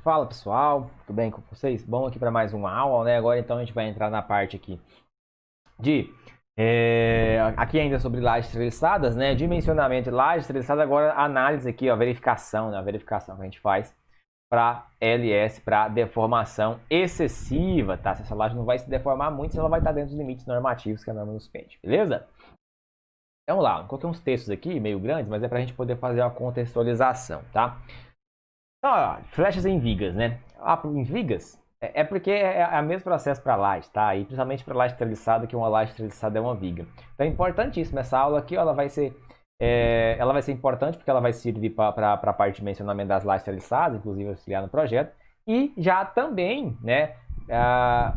Fala pessoal, tudo bem com vocês? Bom aqui para mais uma aula, né? Agora então a gente vai entrar na parte aqui de aqui ainda sobre lajes treliçadas, né? Dimensionamento de lajes treliçadas, agora análise aqui, ó, verificação, né? A verificação que a gente faz para LS, para deformação excessiva, tá? Se essa laje não vai se deformar muito, se ela vai estar dentro dos limites normativos que a norma nos pede, beleza? Então vamos lá, coloquei uns textos aqui meio grandes, mas é para a gente poder fazer uma contextualização, tá? Então, ó, flechas em vigas, né? Em vigas é porque é o mesmo processo para laje, tá? E principalmente para laje treliçada, que uma laje treliçada é uma viga. Então é importantíssimo. Essa aula aqui, ó, ela vai ser importante porque ela vai servir para a parte de mencionamento das lajes treliçadas, inclusive auxiliar no projeto. E já também, né,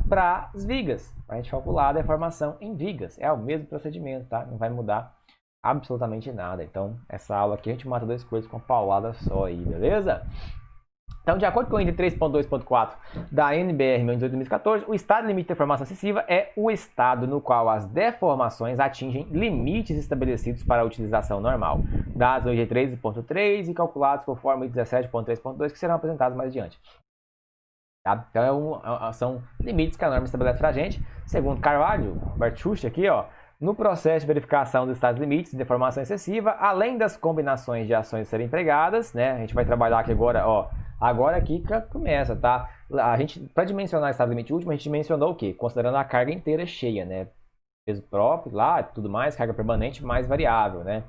para as vigas, para a gente calcular a deformação em vigas. É o mesmo procedimento, tá? Não vai mudar absolutamente nada. Então, essa aula aqui a gente mata duas coisas com uma paulada só aí, beleza? Então, de acordo com o item 3.2.4 da NBR 2014, o estado limite de deformação excessiva é o estado no qual as deformações atingem limites estabelecidos para a utilização normal, dados no item 13.3 e calculados conforme o item 17.3.2, que serão apresentados mais adiante. Tá? Então, são limites que a norma estabelece para a gente. Segundo Carvalho, Bertucci aqui, ó, no processo de verificação dos estados limites de deformação excessiva, além das combinações de ações a serem empregadas, né? A gente vai trabalhar aqui agora, ó. Agora aqui que começa, tá? A gente, para dimensionar o estado limite último, a gente dimensionou o quê? Considerando a carga inteira cheia, né? Peso próprio, lá, tudo mais, carga permanente mais variável, né?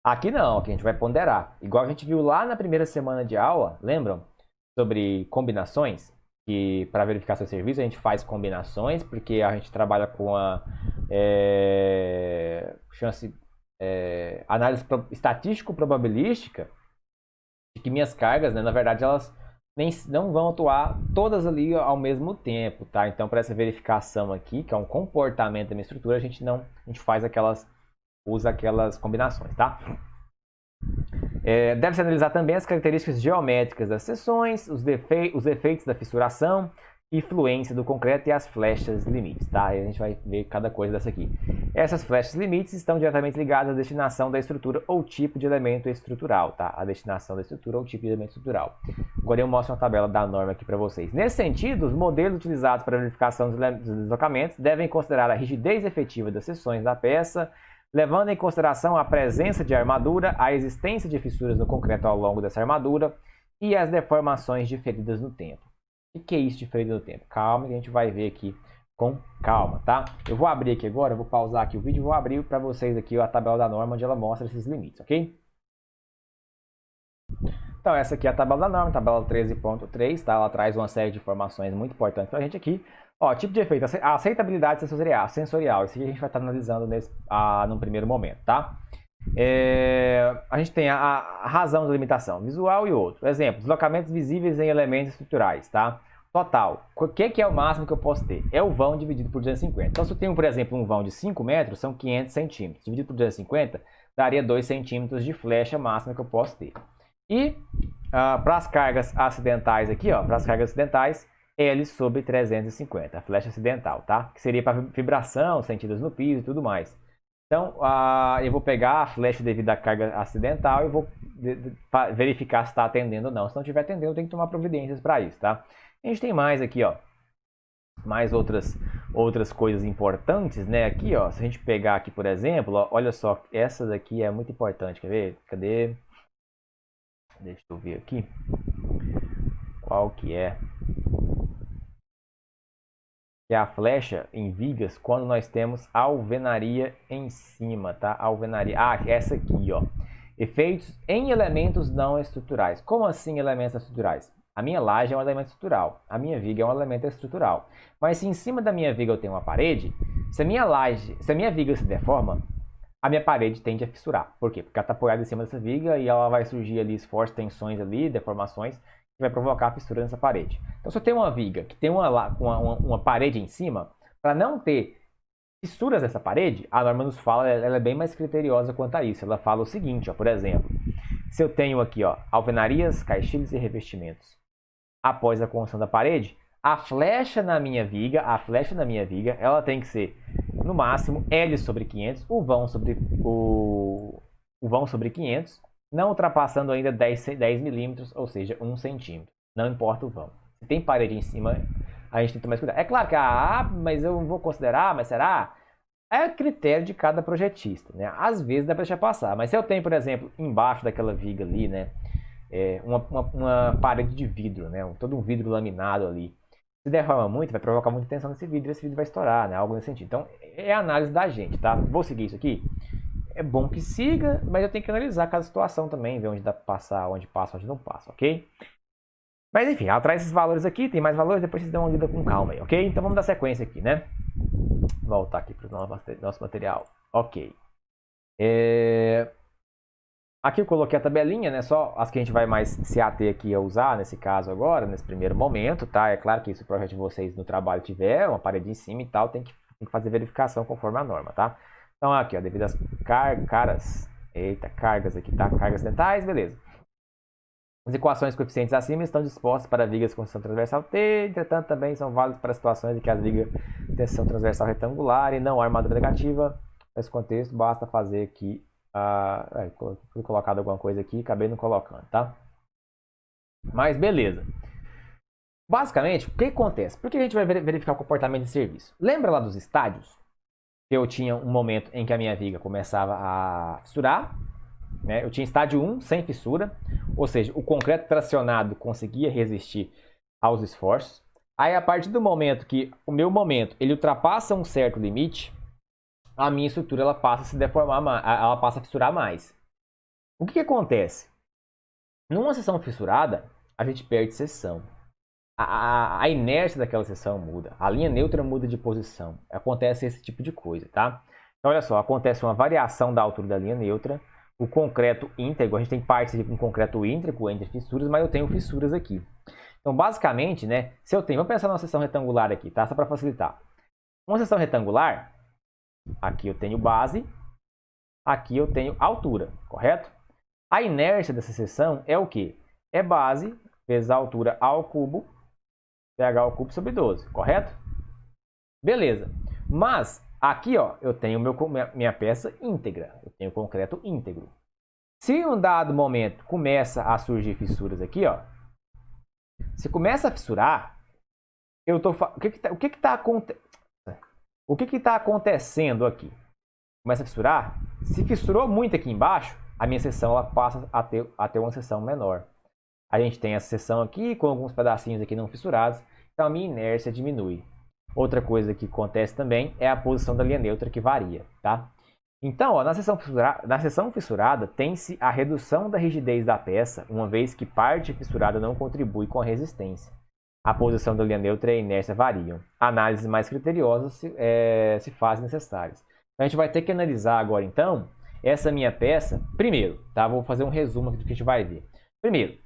Aqui não, aqui a gente vai ponderar. Igual a gente viu lá na primeira semana de aula, lembram? Sobre combinações, que para verificar seu serviço a gente faz combinações, porque a gente trabalha com a análise estatístico-probabilística de que minhas cargas, né, na verdade, elas não vão atuar todas ali ao mesmo tempo, tá? Então, para essa verificação aqui, que é um comportamento da minha estrutura, a gente faz usa aquelas combinações, tá? Deve-se analisar também as características geométricas das seções, os efeitos da fissuração, influência do concreto e as flechas limites, tá? Aí a gente vai ver cada coisa dessa aqui. Essas flechas limites estão diretamente ligadas à destinação da estrutura ou tipo de elemento estrutural, tá? A destinação da estrutura ou tipo de elemento estrutural. Agora eu mostro uma tabela da norma aqui para vocês. Nesse sentido, os modelos utilizados para a verificação dos deslocamentos devem considerar a rigidez efetiva das seções da peça, levando em consideração a presença de armadura, a existência de fissuras no concreto ao longo dessa armadura e as deformações diferidas no tempo. O que é isso diferido no tempo? Calma, que a gente vai ver aqui com calma, tá? Eu vou abrir aqui agora, eu vou pausar aqui o vídeo e vou abrir para vocês aqui a tabela da norma onde ela mostra esses limites, ok? Então essa aqui é a tabela da norma, tabela 13.3, tá? Ela traz uma série de informações muito importantes para a gente aqui. Ó, tipo de efeito, a aceitabilidade sensorial, isso aqui a gente vai estar analisando num primeiro momento, tá? A gente tem a razão da limitação visual e outro. Exemplo, deslocamentos visíveis em elementos estruturais, tá? Total. O que é o máximo que eu posso ter? É o vão dividido por 250. Então, se eu tenho, por exemplo, um vão de 5 metros, são 500 centímetros. Dividido por 250, daria 2 centímetros de flecha máxima que eu posso ter. E para as cargas acidentais aqui, ó, para as cargas acidentais, L sobre 350, a flecha acidental, tá? Que seria para vibração, sentidas no piso e tudo mais. Então, eu vou pegar a flecha devido à carga acidental e vou verificar se está atendendo ou não. Se não estiver atendendo, eu tenho que tomar providências para isso, tá? A gente tem mais aqui, ó, mais outras coisas importantes, né? Aqui, ó, se a gente pegar aqui, por exemplo, ó, olha só, essa daqui é muito importante, quer ver? Cadê? Deixa eu ver aqui. Qual que é? Que é a flecha em vigas quando nós temos alvenaria em cima, tá? Alvenaria. Ah, essa aqui, ó. Efeitos em elementos não estruturais. Como assim elementos estruturais? A minha laje é um elemento estrutural. A minha viga é um elemento estrutural. Mas se em cima da minha viga eu tenho uma parede, se a minha viga se deforma, a minha parede tende a fissurar. Por quê? Porque ela está apoiada em cima dessa viga e ela vai surgir ali esforços, tensões ali, deformações, que vai provocar a fissura nessa parede. Então, se eu tenho uma viga que tem uma parede em cima, para não ter fissuras nessa parede, a norma nos fala, ela é bem mais criteriosa quanto a isso. Ela fala o seguinte, ó, por exemplo, se eu tenho aqui, ó, alvenarias, caixilhos e revestimentos após a construção da parede, a flecha na minha viga, ela tem que ser, no máximo, L sobre 500, o vão sobre 500, não ultrapassando ainda 10 milímetros, ou seja, 1 centímetro. Não importa o vão. Se tem parede em cima, a gente tem que tomar mais cuidado. É claro que, mas eu vou considerar, mas será? É critério de cada projetista, né? Às vezes dá para deixar passar, mas se eu tenho, por exemplo, embaixo daquela viga ali, né, uma parede de vidro, né, todo um vidro laminado ali, se deforma muito, vai provocar muita tensão nesse vidro e esse vidro vai estourar, né, algo nesse sentido. Então, é a análise da gente, tá? Vou seguir isso aqui? É bom que siga, mas eu tenho que analisar cada situação também, ver onde dá para passar, onde passa, onde não passa, ok? Mas enfim, ela traz esses valores aqui, tem mais valores, depois vocês dão uma lida com calma aí, ok? Então vamos dar sequência aqui, né? Voltar aqui para o nosso material. Ok. Aqui eu coloquei a tabelinha, né? Só as que a gente vai mais se ater aqui a usar nesse caso agora, nesse primeiro momento, tá? É claro que se o projeto de vocês no trabalho tiver uma parede em cima e tal, tem que fazer verificação conforme a norma, tá? Então aqui, ó, devido às cargas aqui, tá? Cargas dentais, beleza. As equações coeficientes acima estão dispostas para vigas com seção transversal T, entretanto também são válidas para situações em que as vigas têm seção transversal retangular e não há armadura negativa. Nesse contexto, basta fazer aqui, fui colocado alguma coisa aqui, acabei não colocando, tá? Mas beleza. Basicamente, o que acontece? Por que a gente vai verificar o comportamento de serviço? Lembra lá dos estádios? Que eu tinha um momento em que a minha viga começava a fissurar, né? Eu tinha estádio 1 sem fissura, ou seja, o concreto tracionado conseguia resistir aos esforços. Aí, a partir do momento que o meu momento ele ultrapassa um certo limite, a minha estrutura ela passa a se deformar, ela passa a fissurar mais. O que acontece? Numa seção fissurada, a gente perde seção. A inércia daquela seção muda, a linha neutra muda de posição. Acontece esse tipo de coisa, tá? Então, olha só, acontece uma variação da altura da linha neutra. O concreto íntegro, a gente tem partes aqui com concreto íntegro entre fissuras, mas eu tenho fissuras aqui. Então, basicamente, né, se eu tenho, vamos pensar numa seção retangular aqui, tá? Só para facilitar. Uma seção retangular, aqui eu tenho base, aqui eu tenho altura, correto? A inércia dessa seção é o quê? É base vezes a altura ao cubo, pH ao cubo sobre 12, correto? Beleza. Mas aqui, ó, eu tenho minha peça íntegra, eu tenho concreto íntegro. Se em um dado momento começa a surgir fissuras aqui, ó, se começa a fissurar, o que está acontecendo aqui? Começa a fissurar, se fissurou muito aqui embaixo, a minha seção ela passa a ter uma seção menor. A gente tem essa seção aqui com alguns pedacinhos aqui não fissurados, então a minha inércia diminui. Outra coisa que acontece também é a posição da linha neutra que varia, tá? Então, ó, na seção fissurada tem-se a redução da rigidez da peça, uma vez que parte fissurada não contribui com a resistência. A posição da linha neutra e a inércia variam. Análises mais criteriosas se fazem necessárias. Então, a gente vai ter que analisar agora, então, essa minha peça. Primeiro, tá? Vou fazer um resumo aqui do que a gente vai ver. Primeiro,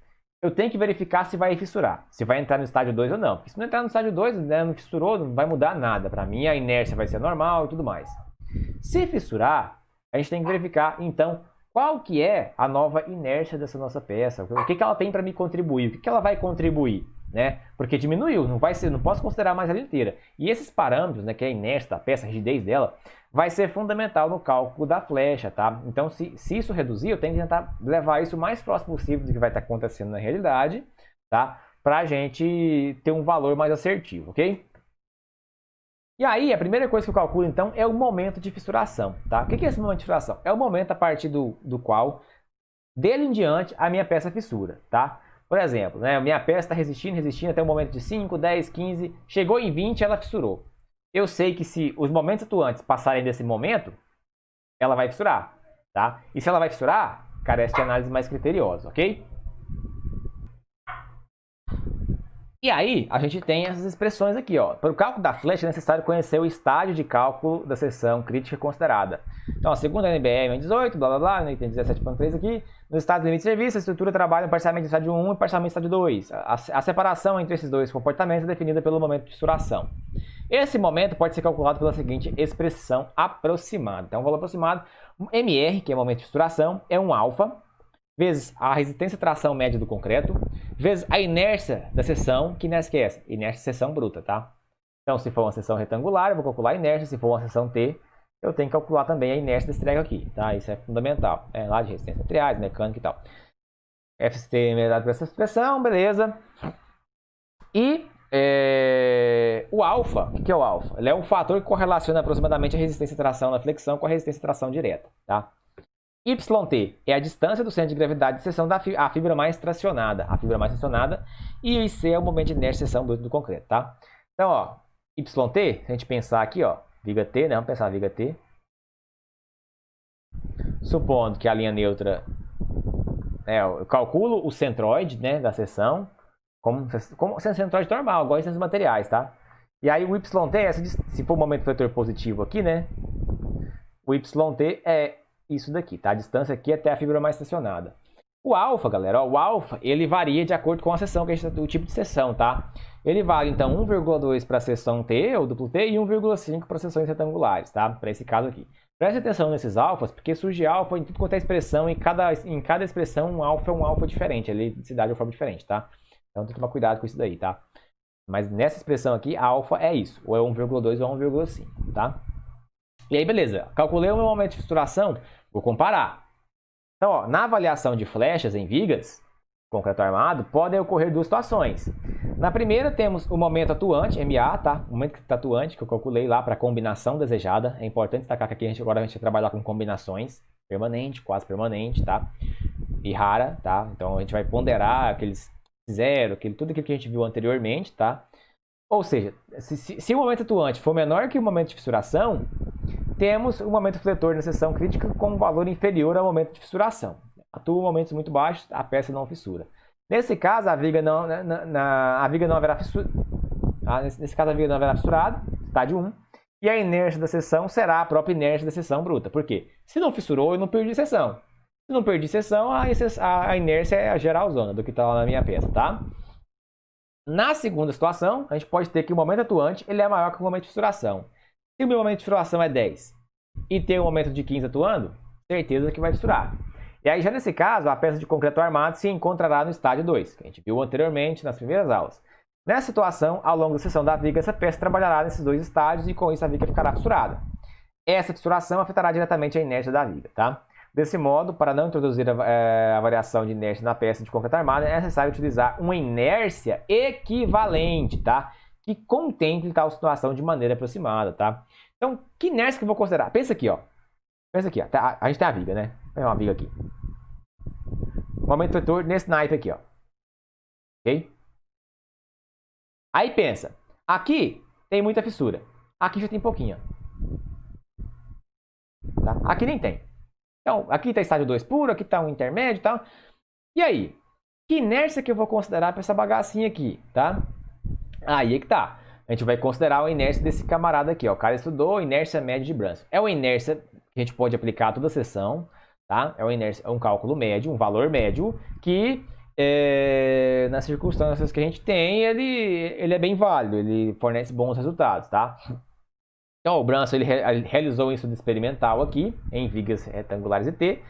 eu tenho que verificar se vai fissurar, se vai entrar no estágio 2 ou não. Porque se não entrar no estágio 2, né, não fissurou, não vai mudar nada. Para mim, a inércia vai ser normal e tudo mais. Se fissurar, a gente tem que verificar, então, qual que é a nova inércia dessa nossa peça. O que ela tem para me contribuir, o que ela vai contribuir, né? Porque diminuiu, não posso considerar mais ela inteira. E esses parâmetros, né, que é a inércia da peça, a rigidez dela, vai ser fundamental no cálculo da flecha, tá? Então, se isso reduzir, eu tenho que tentar levar isso o mais próximo possível do que vai estar acontecendo na realidade, tá? Para a gente ter um valor mais assertivo, ok? E aí, a primeira coisa que eu calculo, então, é o momento de fissuração, tá? O que é esse momento de fissuração? É o momento a partir do qual, dele em diante, a minha peça fissura, tá? Por exemplo, né, a minha peça está resistindo até o momento de 5, 10, 15, chegou em 20, ela fissurou. Eu sei que se os momentos atuantes passarem desse momento, ela vai fissurar, tá? E se ela vai fissurar, carece de análise mais criteriosa, ok? E aí, a gente tem essas expressões aqui, ó. Para o cálculo da flecha é necessário conhecer o estágio de cálculo da seção crítica considerada. Então, segundo a NBR 18, blá blá blá, né, tem 17.3 aqui, no estado de limite de serviço, a estrutura trabalha parcialmente no estágio 1 e parcialmente no estágio 2. A separação entre esses dois comportamentos é definida pelo momento de fissuração. Esse momento pode ser calculado pela seguinte expressão aproximada. Então, o valor aproximado, MR, que é o momento de fissuração, é um alfa, vezes a resistência à tração média do concreto, vezes a inércia da seção, que inércia que é essa? Inércia de seção bruta, tá? Então, se for uma seção retangular, eu vou calcular a inércia. Se for uma seção T, eu tenho que calcular também a inércia desse treco aqui, tá? Isso é fundamental. É lá de resistência materiais, mecânica e tal. FCT é dado por essa expressão, beleza. E o alfa, o que é o alfa? Ele é um fator que correlaciona aproximadamente a resistência à tração na flexão com a resistência à tração direta, tá? YT é a distância do centro de gravidade de seção da fibra mais tracionada, e o IC é o momento de inércia de seção bruta do concreto, tá? Então, ó, YT, se a gente pensar aqui, ó, viga T, né? Vamos pensar viga T. Supondo que a linha neutra, eu calculo o centroide, né, da seção, como sendo centroide normal, igual em materiais, tá? E aí o YT, se for o momento vetor positivo aqui, né, o YT é isso daqui, tá? A distância aqui até a fibra mais estacionada. O alfa, galera, ó, o alfa, ele varia de acordo com a seção, que o tipo de seção, tá? Ele vale, então, 1,2 para a seção T, ou duplo T, e 1,5 para seções retangulares, tá? Para esse caso aqui. Preste atenção nesses alfas, porque surge alfa em tudo quanto é expressão, em cada expressão um alfa é um alfa diferente, ele se dá de uma forma diferente, tá? Então tem que tomar cuidado com isso daí, tá? Mas nessa expressão aqui, alfa é isso, ou é 1,2 ou 1,5, tá? E aí, beleza, calculei o meu momento de fissuração, vou comparar. Então, ó, na avaliação de flechas em vigas, concreto armado, podem ocorrer duas situações. Na primeira, temos o momento atuante, MA, tá? O momento atuante, que eu calculei lá para a combinação desejada. É importante destacar que aqui agora a gente vai trabalhar com combinações permanente, quase permanente, tá? E rara, tá? Então, a gente vai ponderar aqueles zero, tudo aquilo que a gente viu anteriormente, tá? Ou seja, se o momento atuante for menor que o momento de fissuração, temos o momento fletor na seção crítica com um valor inferior ao momento de fissuração. Atua em momentos muito baixos, a peça não fissura. Nesse caso, a viga não haverá fissura. Tá? Nesse caso, a viga não haverá fissurado, estádio 1. E a inércia da seção será a própria inércia da seção bruta. Por quê? Se não fissurou, eu não perdi seção. Se não perdi seção, a inércia é a geralzona do que está lá na minha peça, tá? Na segunda situação, a gente pode ter que o momento atuante ele é maior que o momento de fissuração. Se o meu momento de fissuração é 10 e tem um momento de 15 atuando, certeza que vai fissurar. E aí, já nesse caso, a peça de concreto armado se encontrará no estádio 2, que a gente viu anteriormente nas primeiras aulas. Nessa situação, ao longo da seção da viga, essa peça trabalhará nesses dois estádios e com isso a viga ficará fissurada. Essa fissuração afetará diretamente a inércia da viga, tá? Desse modo, para não introduzir a variação de inércia na peça de concreto armado, é necessário utilizar uma inércia equivalente, tá? Que contemple tal situação de maneira aproximada, tá? Então, que inércia que eu vou considerar? Pensa aqui, ó. Pensa aqui, ó. A gente tem a viga, né? Vou pegar uma viga aqui. Momento vetor nesse naipe aqui, ó. Ok? Aí pensa. Aqui tem muita fissura. Aqui já tem pouquinho, ó. Tá? Aqui nem tem. Então, aqui está estágio 2 puro, aqui está um intermédio e tal. E aí? Que inércia que eu vou considerar para essa bagacinha aqui, tá? Aí é que tá. A gente vai considerar a inércia desse camarada aqui, ó. O cara estudou inércia média de Brunson. É uma inércia que a gente pode aplicar a toda a seção, tá? É uma inércia, é um cálculo médio, um valor médio, que nas circunstâncias que a gente tem, ele é bem válido, ele fornece bons resultados, tá? Então, o Brunson ele realizou um estudo experimental aqui, em vigas retangulares e T,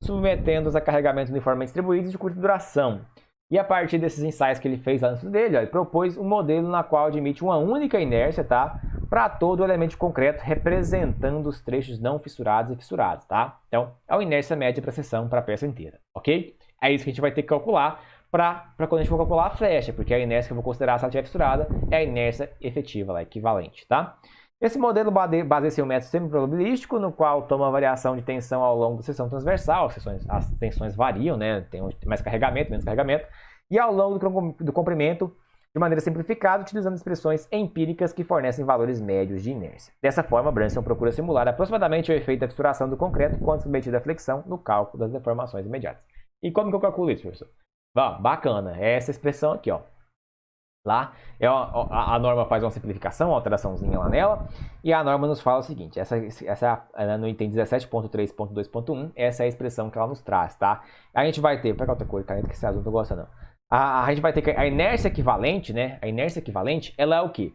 submetendo-os a carregamentos uniformemente distribuídos de curta duração. E a partir desses ensaios que ele fez lá no estudo dele, ó, ele propôs um modelo na qual admite uma única inércia, tá? Para todo o elemento de concreto, representando os trechos não fissurados e fissurados, tá? Então, é uma inércia média para a seção, para a peça inteira, ok? É isso que a gente vai ter que calcular para quando a gente for calcular a flecha, porque a inércia que eu vou considerar se ela estiver fissurada é a inércia efetiva, lá, equivalente, tá? Esse modelo baseia-se em um método semiprobabilístico, no qual toma a variação de tensão ao longo da seção transversal. As tensões variam, né? Tem mais carregamento, menos carregamento. E ao longo do comprimento, de maneira simplificada, utilizando expressões empíricas que fornecem valores médios de inércia. Dessa forma, Brunson procura simular aproximadamente o efeito da fissuração do concreto quando submetido à flexão no cálculo das deformações imediatas. E como que eu calculo isso, professor? Bom, bacana. É essa expressão aqui, ó. Lá, a norma faz uma simplificação, uma alteraçãozinha lá nela, e a norma nos fala o seguinte, no item 17.3.2.1, essa é a expressão que ela nos traz, tá? A gente vai ter, vou pegar outra cor, caneta, que esse azul não gosta não. A gente vai ter que a inércia equivalente, né? A inércia equivalente, ela é o quê?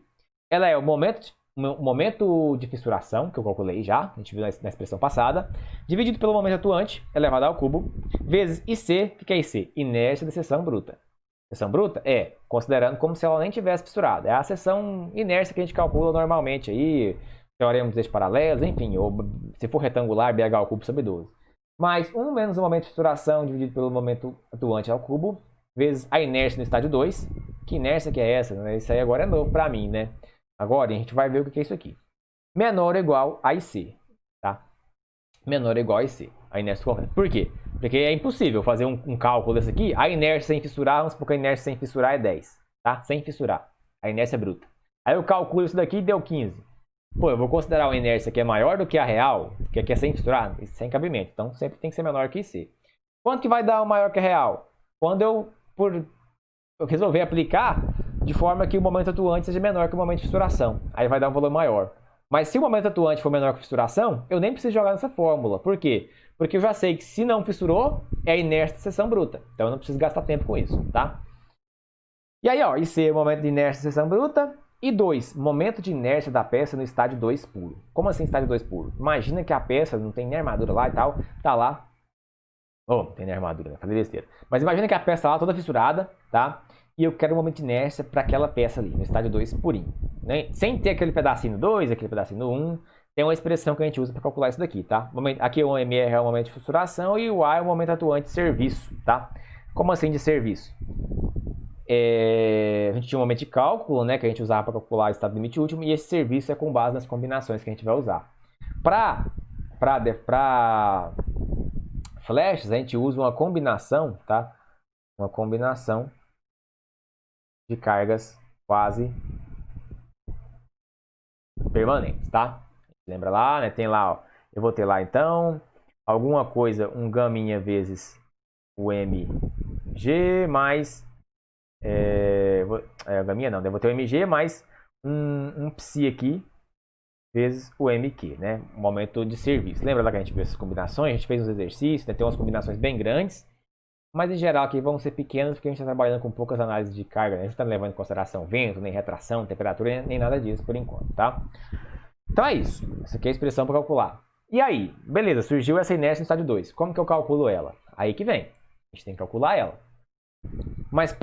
Ela é o momento de fissuração, que eu calculei já, a gente viu na expressão passada, dividido pelo momento atuante, elevado ao cubo, vezes IC, o que é IC? Inércia da seção bruta. Seção bruta é considerando como se ela nem tivesse fissurado. É a seção inércia que a gente calcula normalmente aí, teorema dos eixos paralelos, enfim, ou se for retangular, BH ao cubo sobre 12. Mais 1 menos o momento de fissuração dividido pelo momento atuante ao cubo, vezes a inércia no estádio 2, Que inércia que é essa? Né? Isso aí agora é novo para mim, né? Agora a gente vai ver o que é isso aqui. Menor ou igual a IC, tá? Menor ou igual a IC, a inércia concreta. Por quê? Porque é impossível fazer um cálculo desse aqui. A inércia sem fissurar, vamos supor que a inércia sem fissurar é 10, tá? Sem fissurar. A inércia é bruta. Aí eu calculo isso daqui e deu 15. Pô, eu vou considerar uma inércia que é maior do que a real, que aqui é sem fissurar, sem cabimento. Então sempre tem que ser menor que IC. Quanto que vai dar o maior que a real? Quando eu resolver aplicar de forma que o momento atuante seja menor que o momento de fissuração. Aí vai dar um valor maior. Mas se o momento atuante for menor que a fissuração, eu nem preciso jogar nessa fórmula. Por quê? Porque eu já sei que se não fissurou, é a inércia de seção bruta. Então eu não preciso gastar tempo com isso, tá? E aí, ó, IC é o momento de inércia de seção bruta. E 2, momento de inércia da peça no estádio 2 puro. Como assim estádio 2 puro? Imagina que a peça não tem nem armadura lá e tal, tá lá. Oh, não tem nem armadura, né? Falei besteira. Mas imagina que a peça tá lá toda fissurada, tá? E eu quero um momento de inércia para aquela peça ali, no estádio 2 purinho. Né? Sem ter aquele pedacinho 2, aquele pedacinho 1. Tem uma expressão que a gente usa para calcular isso daqui, tá? Aqui o MR é o momento de fissuração e o A é o momento atuante de serviço, tá? Como assim de serviço? A gente tinha um momento de cálculo, né, que a gente usava para calcular o estado limite último, e esse serviço é com base nas combinações que a gente vai usar. Para flashes, a gente usa uma combinação, tá? Uma combinação de cargas quase permanentes, tá? Lembra lá, né? Tem lá, ó, eu vou ter lá então alguma coisa, um gaminha vezes o mg mais gaminha não, eu vou ter o mg mais um psi aqui vezes o mq, né? Momento de serviço. Lembra lá que a gente viu essas combinações? A gente fez uns exercícios, né? Tem umas combinações bem grandes, mas em geral aqui vão ser pequenas porque a gente está trabalhando com poucas análises de carga, né? A gente não está levando em consideração vento, nem retração, temperatura, nem nada disso por enquanto, tá? Então é isso. Essa aqui é a expressão para calcular. E aí, beleza, surgiu essa inércia no estádio 2. Como que eu calculo ela? Aí que vem. A gente tem que calcular ela. Mas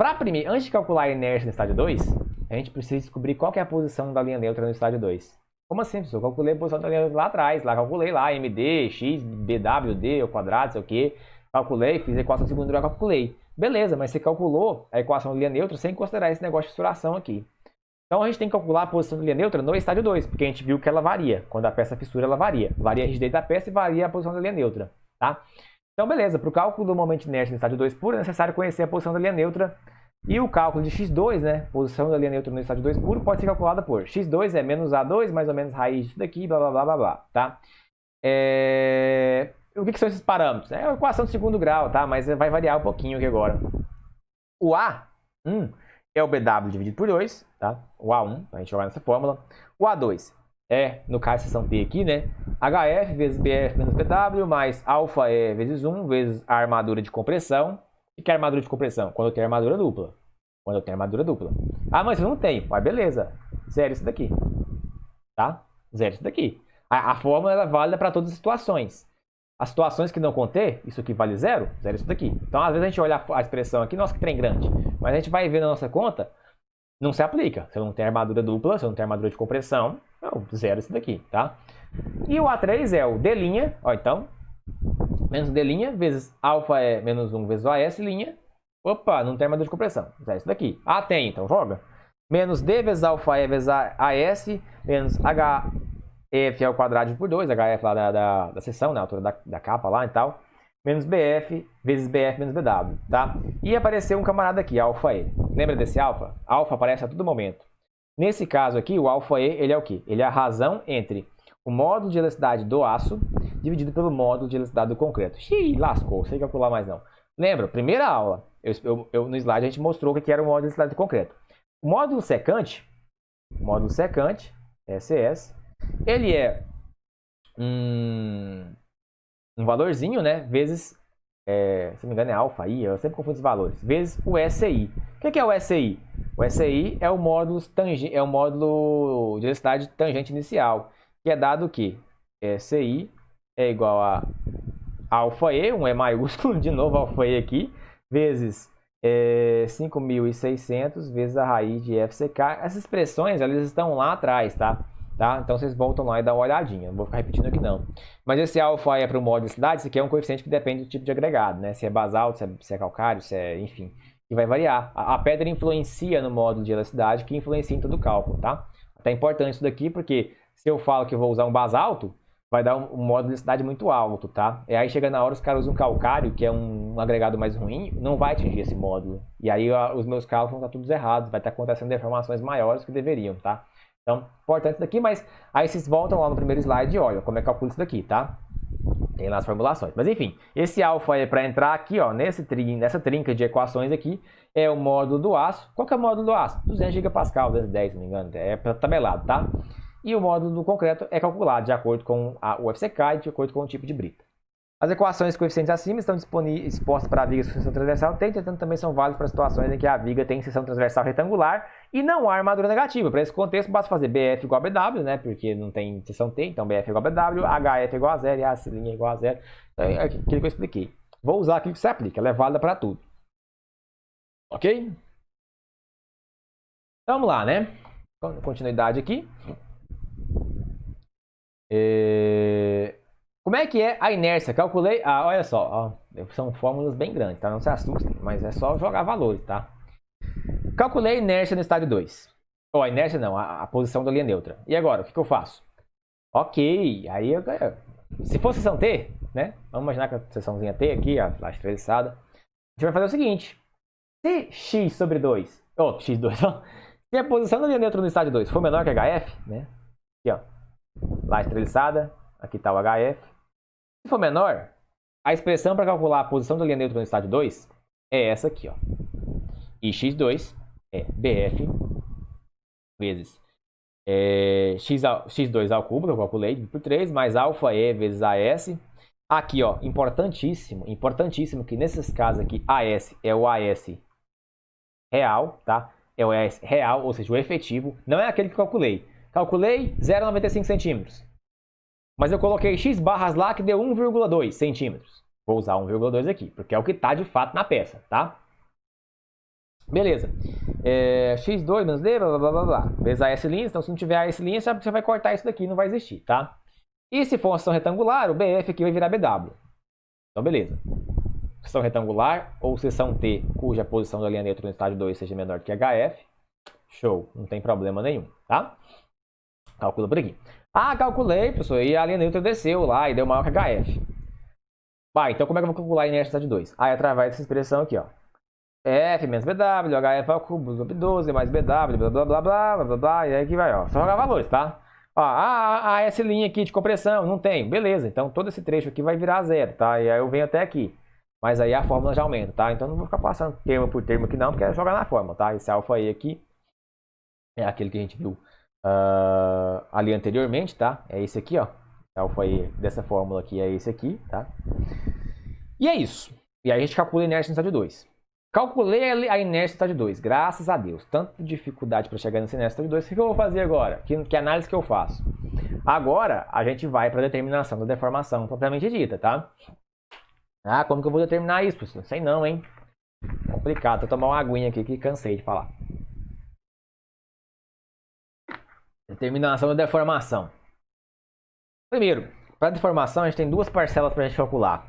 antes de calcular a inércia no estádio 2, a gente precisa descobrir qual que é a posição da linha neutra no estádio 2. Como assim, pessoal? Eu calculei a posição da linha neutra lá atrás. Lá calculei lá MD, X, BW, D, ao quadrado, sei o que. Calculei, fiz a equação de segundo grau, calculei. Beleza, mas você calculou a equação da linha neutra sem considerar esse negócio de fissuração aqui. Então a gente tem que calcular a posição da linha neutra no estádio 2, porque a gente viu que ela varia. Quando a peça fissura, ela varia. Varia a rigidez da peça e varia a posição da linha neutra, tá? Então, beleza, para o cálculo do momento de inércia no estádio 2 puro, é necessário conhecer a posição da linha neutra. E o cálculo de x2, né, posição da linha neutra no estádio 2 puro, pode ser calculada por x2 é menos a2, mais ou menos raiz disso daqui, blá, blá, blá, blá, blá, tá? O que são esses parâmetros? É a equação de segundo grau, tá? Mas vai variar um pouquinho aqui agora. O A1 é o BW dividido por 2, tá? O A1, para a gente jogar nessa fórmula. O A2 é, no caso, seção T aqui, né? HF vezes BF menos BW mais alfa E vezes 1 vezes a armadura de compressão. O que é armadura de compressão? Quando eu tenho armadura dupla. Quando eu tenho armadura dupla. Ah, mas eu não tenho. Mas beleza. Zero isso daqui. Tá? Zero isso daqui. A fórmula ela é válida para todas as situações. As situações que não conter, isso aqui vale zero, zero isso daqui. Então, às vezes a gente olha a expressão aqui, nossa, que trem grande. Mas a gente vai ver na nossa conta, não se aplica. Se eu não tenho armadura dupla, se eu não tenho armadura de compressão, não, zero isso daqui, tá? E o A3 é o D', ó, então, menos D' vezes alfa E menos 1 vezes OS'. Opa, não tem armadura de compressão. Zero isso daqui. Ah, tem, então joga. Menos D vezes alfa E vezes AS menos HF ao quadrado por 2, HF lá da seção, na altura da capa lá e tal, menos BF vezes BF menos BW, tá? E apareceu um camarada aqui, alfa E. Lembra desse alfa? Alfa aparece a todo momento. Nesse caso aqui, o alfa E, ele é o quê? Ele é a razão entre o módulo de elasticidade do aço dividido pelo módulo de elasticidade do concreto. Xiii, lascou, sem calcular mais não. Lembra? Primeira aula, no slide a gente mostrou o que era o módulo de elasticidade do concreto. O módulo secante, SS, ele é um valorzinho, né, vezes, se não me engano é alfa, I, eu sempre confundo os valores, vezes o SI. O que é o SI? O SI é o módulo de elasticidade tangente inicial, que é dado que SI é igual a alfa E, um E maiúsculo, de novo alfa E aqui, vezes 5.600 vezes a raiz de FCK. Essas expressões, elas estão lá atrás, tá? Então vocês voltam lá e dão uma olhadinha, não vou ficar repetindo aqui não. Mas esse alfa é para o módulo de elasticidade, isso aqui é um coeficiente que depende do tipo de agregado, né? Se é basalto, se é calcário, se é, enfim, que vai variar. A pedra influencia no módulo de elasticidade, que influencia em todo o cálculo, tá? Até importante isso daqui, porque se eu falo que eu vou usar um basalto, vai dar um módulo de elasticidade muito alto, tá? E aí chega na hora os caras usam calcário, que é um agregado mais ruim, não vai atingir esse módulo. E aí os meus cálculos vão estar todos errados, vai estar acontecendo deformações maiores que deveriam, tá? Então, importante isso daqui, mas aí vocês voltam lá no primeiro slide e olham como é que calcula isso daqui, tá? Tem lá as formulações. Mas enfim, esse alfa é para entrar aqui, ó, nessa trinca de equações aqui, é o módulo do aço. Qual que é o módulo do aço? 200 gigapascal, 210, se não me engano, é tabelado, tá? E o módulo do concreto é calculado de acordo com o FCK e de acordo com o tipo de brita. As equações coeficientes acima estão expostas para vigas com seção transversal, entretanto também são válidas para situações em que a viga tem seção transversal retangular e não há armadura negativa. Para esse contexto, basta fazer BF igual a BW, né? Porque não tem seção T, então BF igual a BW, HF igual a 0 e a AC' igual a 0. Então, é aquilo que eu expliquei. Vou usar aquilo que se aplica, ela é válida para tudo. Ok? Então, vamos lá, né? Continuidade aqui. Como é que é a inércia? Calculei. Ah, olha só. Ó, são fórmulas bem grandes, tá? Não se assustem, mas é só jogar valores, tá? Calculei a inércia no estádio 2. Ou a inércia não, a posição da linha neutra. E agora, o que eu faço? Ok, aí se fosse seção T, né? Vamos imaginar que a seçãozinha T aqui, a laje treliçada. A gente vai fazer o seguinte. Se x sobre 2, ou x2, ó, se a posição da linha neutra no estádio 2 for menor que HF, né? Aqui, ó. Laje treliçada, aqui está o HF. Se for menor, a expressão para calcular a posição da linha neutra no estádio 2 é essa aqui, ó. E x2 é BF vezes x2 ao cubo, que eu calculei, por 3, mais alfa E vezes AS. Aqui, ó, importantíssimo que nesses casos aqui, AS é o AS real, tá? É o AS real, ou seja, o efetivo. Não é aquele que eu calculei. Calculei 0,95 centímetros. Mas eu coloquei x barras lá que deu 1,2 centímetros. Vou usar 1,2 aqui, porque é o que está de fato na peça, tá? Beleza. x2 menos d, blá blá blá blá. Vezes a S', então se não tiver a S', você vai cortar isso daqui, não vai existir, tá? E se for uma seção retangular, o BF aqui vai virar BW. Então, beleza. Seção retangular ou seção T, cuja posição da linha neutra no estádio 2 seja menor que HF. Show, não tem problema nenhum, tá? Calcula por aqui. Ah, calculei, professor, e a linha neutra desceu lá e deu maior que HF. Vai, então como é que eu vou calcular a inércia do estádio 2? Ah, é através dessa expressão aqui, ó. F menos BW, HF ao cubo, sobre 12, mais BW, blá blá blá blá blá blá, e aí que vai, ó. Só jogar valores, tá? Ó, a S' aqui de compressão, não tem. Beleza, então todo esse trecho aqui vai virar zero, tá? E aí eu venho até aqui. Mas aí a fórmula já aumenta, tá? Então não vou ficar passando termo por termo aqui não, porque é jogar na fórmula, tá? Esse alfa aí aqui é aquele que a gente viu ali anteriormente, tá? É esse aqui, ó. O alfa aí dessa fórmula aqui é esse aqui, tá? E é isso. E aí a gente calcula a inércia no estádio 2. Calculei a inércia no estádio 2, graças a Deus. Tanta dificuldade para chegar nessa inércia no estádio 2. O que eu vou fazer agora? Que análise que eu faço? Agora a gente vai para a determinação da deformação propriamente dita, tá? Ah, como que eu vou determinar isso, professor? Não sei não, hein? Complicado. Vou tomar uma aguinha aqui que cansei de falar. Determinação da deformação. Primeiro, para a deformação a gente tem duas parcelas para a gente calcular.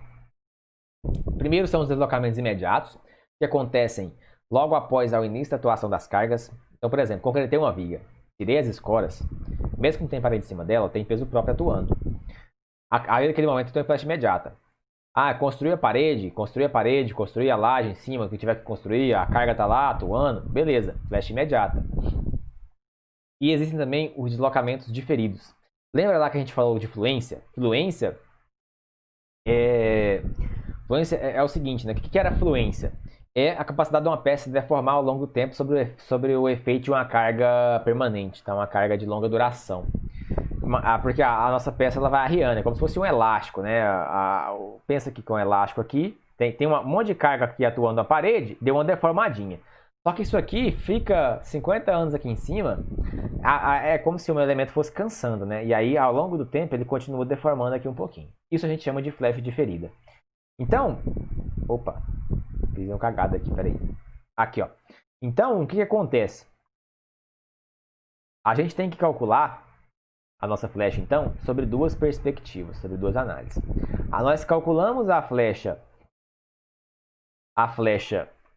Primeiro são os deslocamentos imediatos, que acontecem logo após o início da atuação das cargas. Então, por exemplo, concretei uma viga, tirei as escoras, mesmo que não tenha parede em cima dela, tem peso próprio atuando. Aí naquele momento tem flash imediata. Ah, construí a parede, construí a laje em cima, que tiver que construir, a carga está lá atuando, beleza, flash imediata. E existem também os deslocamentos diferidos. Lembra lá que a gente falou de fluência? Fluência é o seguinte, né? O que era fluência? É a capacidade de uma peça deformar ao longo do tempo sobre o efeito de uma carga permanente, tá? Uma carga de longa duração. Porque a nossa peça ela vai arriando, é como se fosse um elástico, né? Pensa aqui com um elástico aqui, tem um monte de carga aqui atuando na parede, deu uma deformadinha. Só que isso aqui fica 50 anos aqui em cima, é como se o elemento fosse cansando, né? E aí, ao longo do tempo, ele continua deformando aqui um pouquinho. Isso a gente chama de flash diferida. Então, opa, fiz uma cagada aqui, peraí. Aqui, ó. Então, o que acontece? A gente tem que calcular a nossa flecha, então, sobre duas perspectivas, sobre duas análises. Nós calculamos a flecha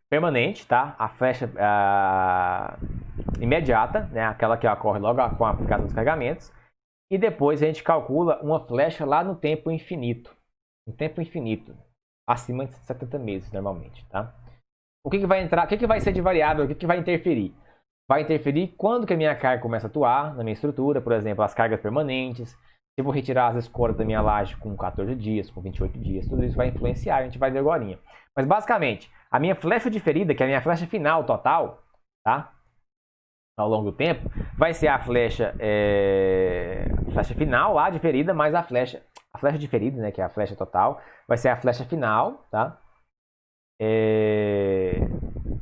permanente, tá? A flecha imediata, né? Aquela que ocorre logo com a aplicação dos carregamentos. E depois a gente calcula uma flecha lá no tempo infinito. No tempo infinito. Acima de 70 meses, normalmente, tá? O que vai entrar? O que vai ser de variável? O que vai interferir? Vai interferir quando que a minha carga começa a atuar na minha estrutura, por exemplo, as cargas permanentes. Se eu vou retirar as escoras da minha laje com 14 dias, com 28 dias, tudo isso vai influenciar, a gente vai ver agora. Mas basicamente, a minha flecha diferida, que é a minha flecha final total, tá? Ao longo do tempo, vai ser a flecha final lá diferida, mais a flecha diferida, né, que é a flecha total, vai ser a flecha final, tá?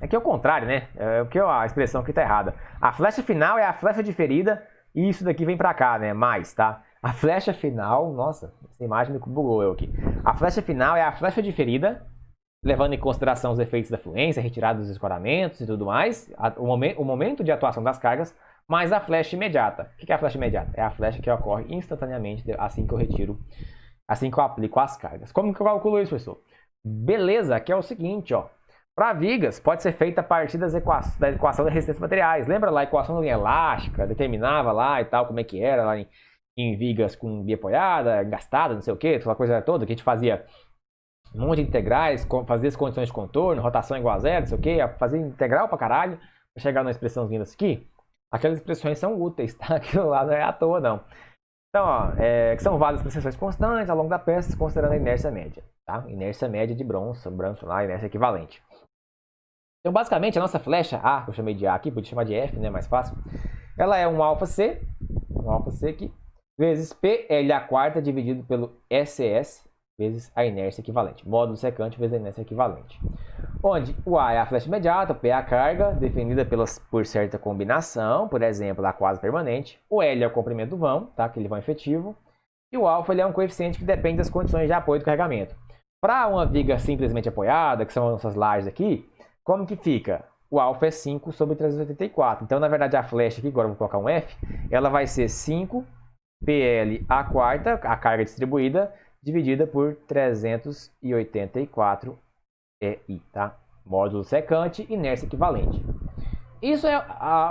Aqui é o contrário, né? A expressão aqui tá errada. A flecha final é a flecha diferida e isso daqui vem pra cá, né? Mais, tá? A flecha final, nossa, essa imagem me bugou eu aqui. A flecha final é a flecha diferida, levando em consideração os efeitos da fluência, retirada dos escoramentos e tudo mais, o momento de atuação das cargas, mais a flecha imediata. O que é a flecha imediata? É a flecha que ocorre instantaneamente assim que eu retiro, assim que eu aplico as cargas. Como que eu calculo isso, professor? Beleza, que é o seguinte, ó. Para vigas, pode ser feita a partir da equação da resistência de materiais. Lembra lá a equação da linha elástica? Determinava lá e tal, como é que era lá em vigas com biapoiada, gastada, não sei o que, aquela coisa toda, que a gente fazia um monte de integrais, fazia as condições de contorno, rotação igual a zero, não sei o que, fazia integral pra caralho, pra chegar numa expressãozinha dessa aqui. Aquelas expressões são úteis, tá? Aquilo lá não é à toa, não. Então, ó, que são várias expressões constantes ao longo da peça, considerando a inércia média, tá? Inércia média de bronze lá, inércia equivalente. Então, basicamente, a nossa flecha A, que eu chamei de A aqui, podia chamar de F, né? Mais fácil. Ela é um ΑC aqui, vezes PL a quarta dividido pelo SES, vezes a inércia equivalente. Módulo secante vezes a inércia equivalente. Onde o A é a flecha imediata, o P é a carga, definida por certa combinação, por exemplo, a quase permanente. O L é o comprimento do vão, tá? Aquele vão efetivo. E o alfa ele é um coeficiente que depende das condições de apoio do carregamento. Para uma viga simplesmente apoiada, que são essas lajes aqui, como que fica? O alfa é 5 sobre 384. Então, na verdade, a flecha aqui, agora eu vou colocar um F, ela vai ser 5 PL a quarta, a carga distribuída, dividida por 384 EI, tá? Módulo secante, inércia equivalente. Isso é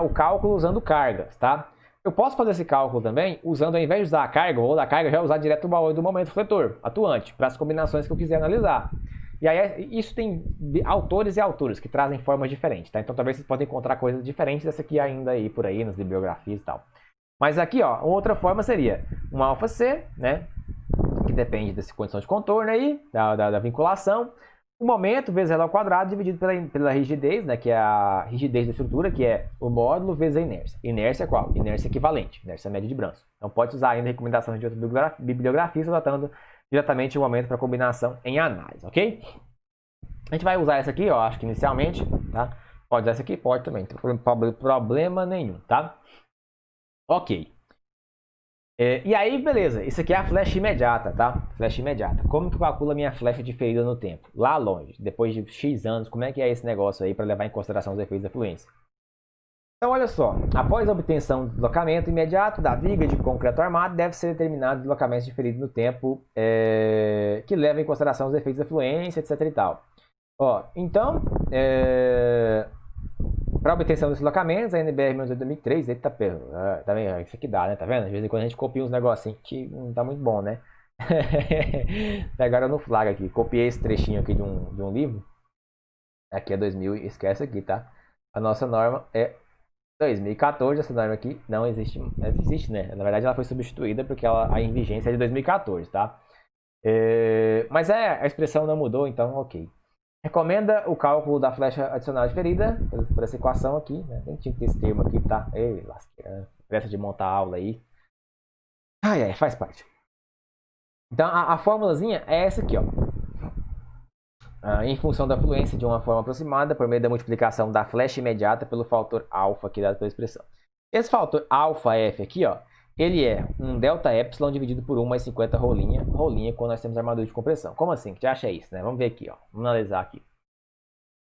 o cálculo usando cargas, tá? Eu posso fazer esse cálculo também usando, ao invés de usar a carga, ou da carga, já usar direto o valor do momento fletor atuante, para as combinações que eu quiser analisar. E aí, isso tem autores e autores que trazem formas diferentes, tá? Então, talvez vocês possam encontrar coisas diferentes dessa aqui ainda aí, por aí, nas bibliografias e tal. Mas aqui, ó, outra forma seria um ΑC, né? Que depende dessa condição de contorno aí, da vinculação. O momento vezes L ao quadrado dividido pela rigidez, né? Que é a rigidez da estrutura, que é o módulo vezes a inércia. Inércia é qual? Inércia equivalente, inércia média de Brunson. Então, pode usar ainda recomendações de outras bibliografias, adotando diretamente o momento para combinação em análise, ok? A gente vai usar essa aqui, ó, acho que inicialmente, tá? Pode usar essa aqui? Pode também, não tem problema nenhum, tá? Ok. E aí, beleza. Isso aqui é a flecha imediata, tá? Flecha imediata. Como que eu calculo a minha flecha diferida no tempo? Lá longe, depois de X anos, como é que é esse negócio aí para levar em consideração os efeitos da fluência? Então, olha só. Após a obtenção do deslocamento imediato da viga de concreto armado, deve ser determinado deslocamentos diferidos no tempo que leva em consideração os efeitos da fluência, etc e tal. Ó, então, para obtenção dos deslocamentos, a NBR 2003, eita pera, tá vendo? Isso aqui dá, né? Tá vendo? De vez em quando a gente copia uns negocinhos que não tá muito bom, né? Pegaram no flag aqui. Copiei esse trechinho aqui de um livro. Aqui é 2000, esquece aqui, tá? A nossa norma é 2014, essa norma aqui não existe, né? Na verdade ela foi substituída porque a em vigência é de 2014, tá? Mas a expressão não mudou, então ok. Recomenda o cálculo da flecha adicional diferida por essa equação aqui, né? Nem tinha que ter esse termo aqui, tá? Ei, lasqueira, pressa de montar a aula aí. Faz parte. Então a formulazinha é essa aqui, ó. Em função da fluência de uma forma aproximada por meio da multiplicação da flecha imediata pelo fator alfa aqui dado pela expressão. Esse fator alfa F aqui, ó, ele é um delta epsilon dividido por 1 mais 50 rolinha quando nós temos armadura de compressão. Como assim? Que acha isso, né? Vamos ver aqui, ó. Vamos analisar aqui.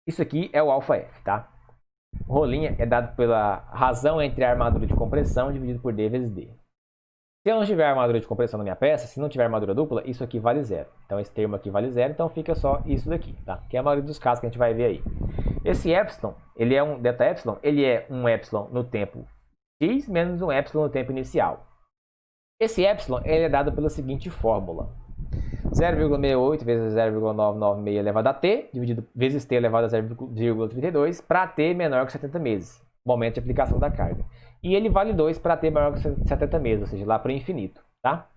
Isso aqui é o alfa F, tá? Rolinha é dado pela razão entre a armadura de compressão dividido por D vezes D. Se eu não tiver armadura de compressão na minha peça, se não tiver armadura dupla, isso aqui vale zero. Então esse termo aqui vale zero, então fica só isso daqui, tá? Que é a maioria dos casos que a gente vai ver aí. Esse epsilon, ele é um delta epsilon, ele é um epsilon no tempo x menos um epsilon no tempo inicial. Esse epsilon ele é dado pela seguinte fórmula. 0,68 vezes 0,996 elevado a t, dividido vezes t elevado a 0,32, para t menor que 70 meses, momento de aplicação da carga. E ele vale 2 para t maior que 70 meses, ou seja, lá para o infinito. Tá?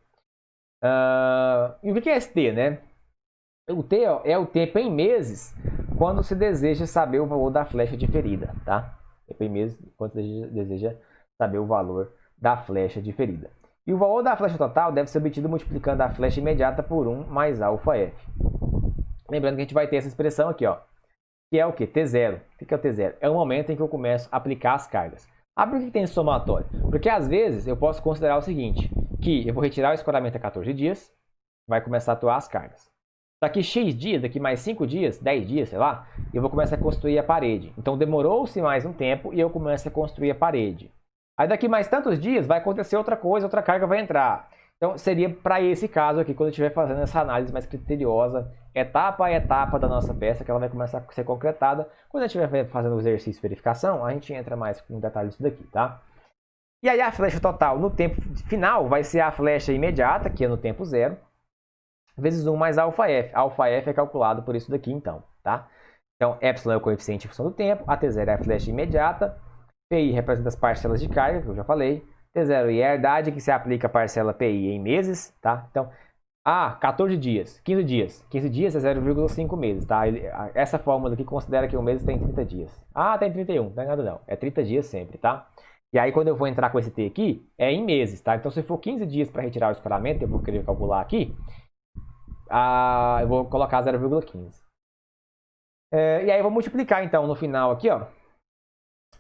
E o que é esse t, né? O t é o tempo em meses quando se deseja saber o valor da flecha diferida. Tá? Tempo em meses quando se deseja saber o valor da flecha diferida. E o valor da flecha total deve ser obtido multiplicando a flecha imediata por 1 mais alfa-f. Lembrando que a gente vai ter essa expressão aqui, ó, que é o que? T0. O que é o T0? É o momento em que eu começo a aplicar as cargas. Ah, por que tem esse somatório? Porque às vezes eu posso considerar o seguinte, que eu vou retirar o escoramento a 14 dias, vai começar a atuar as cargas. Daqui X dias, daqui mais 5 dias, 10 dias, sei lá, eu vou começar a construir a parede. Então demorou-se mais um tempo e eu começo a construir a parede. Aí daqui mais tantos dias vai acontecer outra coisa, outra carga vai entrar. Então seria para esse caso aqui, quando eu estiver fazendo essa análise mais criteriosa, etapa a etapa da nossa peça, que ela vai começar a ser concretada. Quando a gente estiver fazendo o exercício de verificação, a gente entra mais com detalhe disso daqui, tá? E aí a flecha total no tempo final vai ser a flecha imediata, que é no tempo zero, vezes 1 mais alfa-f. Alfa-f é calculado por isso daqui, então, tá? Então, epsilon é o coeficiente em função do tempo, a T0 é a flecha imediata, PI representa as parcelas de carga, que eu já falei. T0 é a herdade, que se aplica a parcela PI em meses, tá? Então, 14 dias, 15 dias. 15 dias é 0,5 meses, tá? Essa fórmula aqui considera que um mês tem 30 dias. Tem 31, não é nada não. É 30 dias sempre, tá? E aí, quando eu vou entrar com esse T aqui, é em meses, tá? Então, se for 15 dias para retirar o escoramento, eu vou querer calcular aqui, eu vou colocar 0,15. E aí, eu vou multiplicar, então, no final aqui, ó.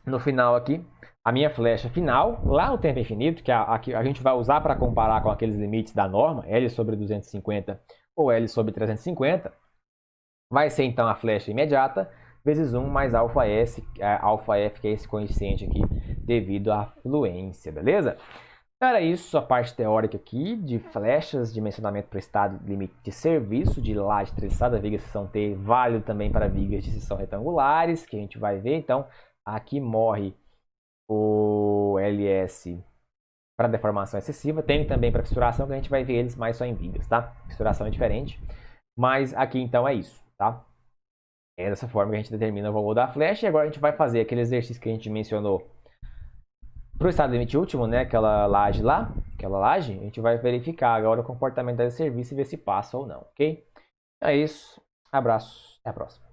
No final aqui, a minha flecha final, lá no tempo infinito, que a gente vai usar para comparar com aqueles limites da norma, L sobre 250 ou L sobre 350, vai ser então a flecha imediata, vezes 1 mais alfa-f, que é esse coeficiente aqui, devido à fluência, beleza? Então era isso, a parte teórica aqui, de flechas, dimensionamento para estado limite de serviço, de laje treliçada, vigas de seção T, válido também para vigas de seção retangulares, que a gente vai ver, então... Aqui morre o LS para deformação excessiva. Tem também para fissuração, que a gente vai ver eles mais só em vigas, tá? Fissuração é diferente. Mas aqui então é isso, tá? É dessa forma que a gente determina o valor da flecha. E agora a gente vai fazer aquele exercício que a gente mencionou para o estado limite último, né? Aquela laje lá, a gente vai verificar agora o comportamento desse serviço e ver se passa ou não, ok? É isso. Abraço. Até a próxima.